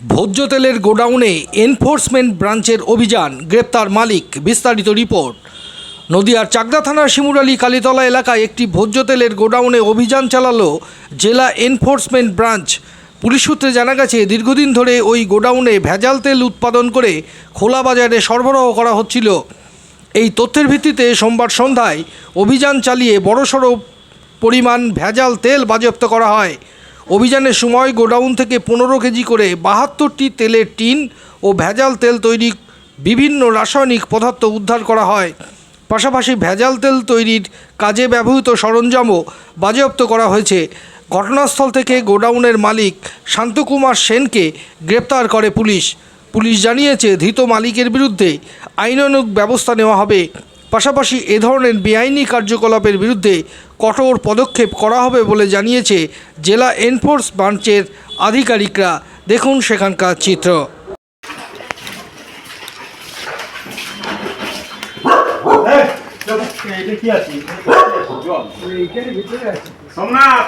ভোজ্য তেলের গোডাউনে এনফোর্সমেন্ট ব্রাঞ্চের অভিযান, গ্রেপ্তার মালিক। বিস্তারিত রিপোর্ট। নদিয়ার চাকদা থানার শিমুরালী কালীতলা এলাকায় একটি ভোজ্য তেলের গোডাউনে অভিযান চালালো জেলা এনফোর্সমেন্ট ব্রাঞ্চ। পুলিশ সূত্রে জানা গেছে, দীর্ঘদিন ধরে ওই গোডাউনে ভেজাল তেল উৎপাদন করে খোলা বাজারে সরবরাহ করা হচ্ছিল। এই তথ্যের ভিত্তিতে সোমবার সন্ধ্যায় অভিযান চালিয়ে বড়সড় পরিমাণ ভেজাল তেল বাজেয়াপ্ত করা হয়। অভিযানের সময় গোডাউন থেকে 15 কেজি করে 72টি তেলের টিন ও ভেজাল তেল তৈরি বিভিন্ন রাসায়নিক পদার্থ উদ্ধার করা হয়। পাশাপাশি ভেজাল তেল তৈরির কাজে ব্যবহৃত সরঞ্জামও বাজেয়াপ্ত করা হয়েছে। ঘটনাস্থল থেকে গোডাউনের মালিক শান্তকুমার সেনকে গ্রেপ্তার করে পুলিশ। পুলিশ জানিয়েছে, ধৃত মালিকের বিরুদ্ধে আইনানুগ ব্যবস্থা নেওয়া হবে। পাশাপাশি এ ধরনের বেআইনি কার্যকলাপের বিরুদ্ধে কঠোর পদক্ষেপ করা হবে বলে জানিয়েছে জেলা এনফোর্স ব্রাঞ্চের আধিকারিকরা। দেখুন সেখানকার চিত্র। সোমনাথ